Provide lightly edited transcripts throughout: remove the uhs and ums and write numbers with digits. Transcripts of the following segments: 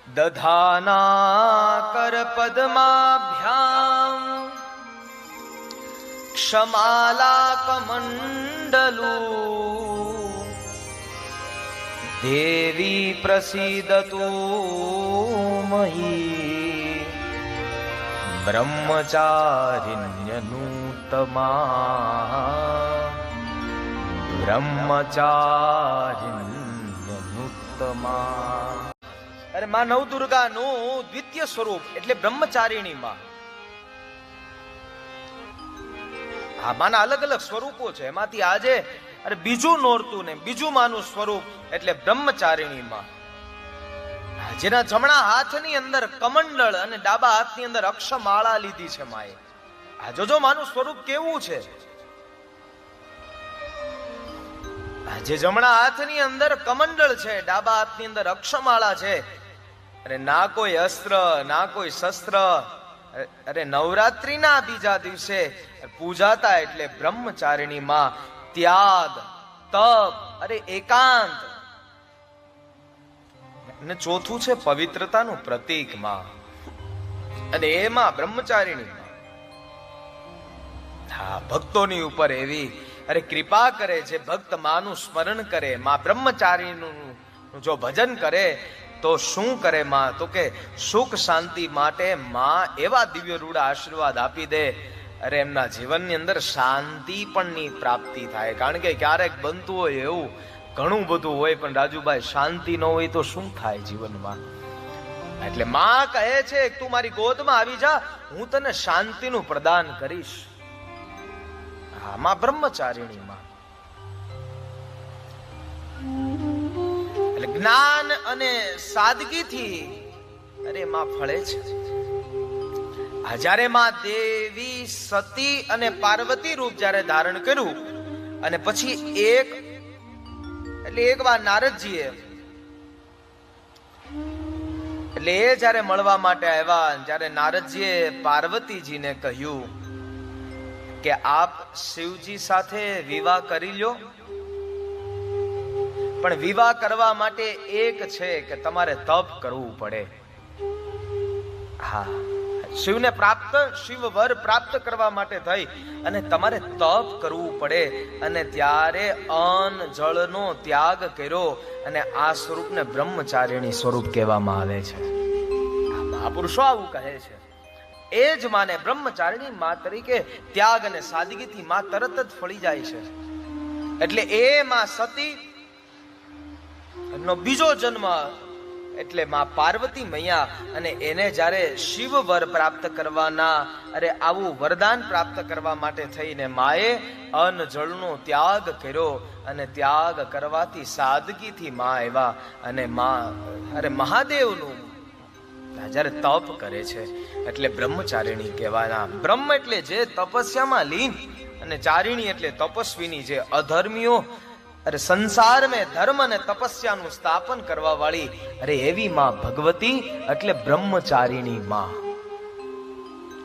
દધાના કર પદ્માભ્યામ ક્ષમાલા કમંડલુ દેવી પ્રસીદતુ મહી બ્રહ્મચારિણ્યનુત્તમા બ્રહ્મચારિણ્યનુત્તમા. અરે માં નવદુર્ગાનું દ્વિતીય સ્વરૂપ એટલે બ્રહ્મચારિણી માં. આ માના અલગ અલગ સ્વરૂપો છે, એમાંથી આજે અરે બીજું નોરતું ને બીજું માનું સ્વરૂપ એટલે બ્રહ્મચારિણી માં, જેના જમણા હાથની અંદર કમંડળ અને ડાબા હાથની અંદર અક્ષમાળા લીધી છે માએ. આ જોજો માનું સ્વરૂપ કેવું છે. જે જમણા હાથની અંદર કમંડળ છે, ડાબા હાથની અંદર અક્ષમાળા છે, અરે ના કોઈ અસ્ત્ર ના કોઈ શસ્ત્ર. અરે નવરાત્રીના બીજા દિવસે પૂજાતા એટલે બ્રહ્મચારિણી માં ત્યાગ, તપ, અરે એકાંત, અને ચોથું છે પવિત્રતાનું પ્રતીક માં, અને એમાં બ્રહ્મચારિણી માં. હા, ભક્તોની ઉપર એવી અરે કૃપા કરે છે, ભક્ત માનું સ્મરણ કરે, માં બ્રહ્મચારીનું જો ભજન કરે તો શું કરે માં, તો કે સુખ શાંતિ માટે માં એવા દિવ્ય રૂડા આશીર્વાદ આપી દે, અરે એમના જીવનની અંદર શાંતિ પણ ની પ્રાપ્તિ થાય. કારણ કે ક્યારેક બનતું હોય એવું ઘણું બધું હોય, પણ રાજુભાઈ શાંતિ ન હોય તો શું થાય જીવનમાં. એટલે માં કહે છે તું મારી ગોદમાં આવી જા, હું તને શાંતિનું પ્રદાન કરીશ. હા, માં બ્રહ્મચારિણી માં. એટલે જ્ઞાન અને સાદગીથી અરે માં ફળે છે. જ્યારે માં દેવી સતી અને પાર્વતી રૂપ જ્યારે ધારણ કર્યું, અને પછી એક વાર નારદજીએ એટલે એ જ્યારે મળવા માટે આવ્યા, જ્યારે નારદજીએ પાર્વતીજીને કહ્યું કે આપ શિવજી સાથે વિવાહ કરી લ્યો, પણ વિવાહ કરવા માટે એક છે કે તમારે તપ કરવું પડે. હા, શિવને પ્રાપ્ત, શિવ વર પ્રાપ્ત કરવા માટે થઈ અને તમારે તપ કરવું પડે. અને ત્યારે અન્ન જળનો ત્યાગ કર્યો, અને આ સ્વરૂપને બ્રહ્મચારિણી સ્વરૂપ કહેવામાં આવે છે. મહાપુરુષો આવું કહે છે. એ જ માને બ્રહ્મચારિણી માં તરીકે ત્યાગ અને સાદગીથી માં તરત જ ફળી જાય છે. એટલે એ માં સતી નો બીજો જન્મ એટલે માં પાર્વતી મૈયા, અને એને જ્યારે શિવ વર પ્રાપ્ત કરવાના અરે આવું વરદાન પ્રાપ્ત કરવા માટે થઈને માએ અન્ન જળનો ત્યાગ કર્યો, અને ત્યાગ કરવાથી સાદગીથી માં આવ્યા, અને માં અરે મહાદેવનું જ્યારે તપ કરે છે એટલે બ્રહ્મચારિણી કહેવાના. બ્રહ્મ એટલે જે તપસ્યામાં લીન, અને ચારિણી એટલે તપસ્વીની, જે અધર્મીઓ અરે સંસાર મેં ધર્મ અને તપસ્યાનું સ્થાપન કરવા વાળી અરે એવી માં ભગવતી એટલે બ્રહ્મચારિણી માં.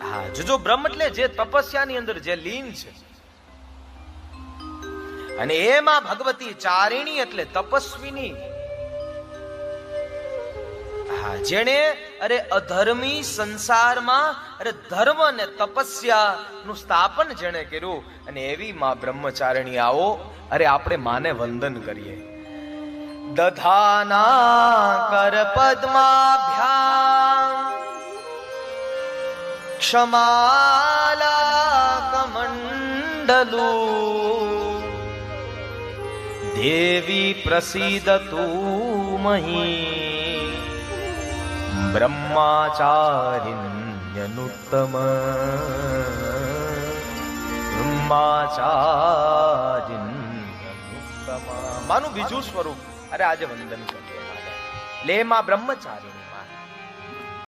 હા, જો બ્રહ્મ એટલે જે તપસ્યાની અંદર જે લીન છે, અને એમાં ભગવતી ચારિણી એટલે તપસ્વીની. હા, જેણે અરે અધર્મી સંસારમાં અરે ધર્મ અને તપસ્યા નું સ્થાપન જેણે કર્યું, અને એવી માં બ્રહ્મચારિણી. આવો અરે આપણે માને વંદન કરીએ. દધાના કર પદ્માભ્યામ ક્ષમાલા કમંડલુ દેવી પ્રસીદતુ મહી બ્રહ્મચારિણ્યનુત્તમ બ્રહ્મચારિણ્યનુત્તમ. માનું બીજું સ્વરૂપ અરે આજે વંદન કરીએ. લે માં બ્રહ્મચારિણી.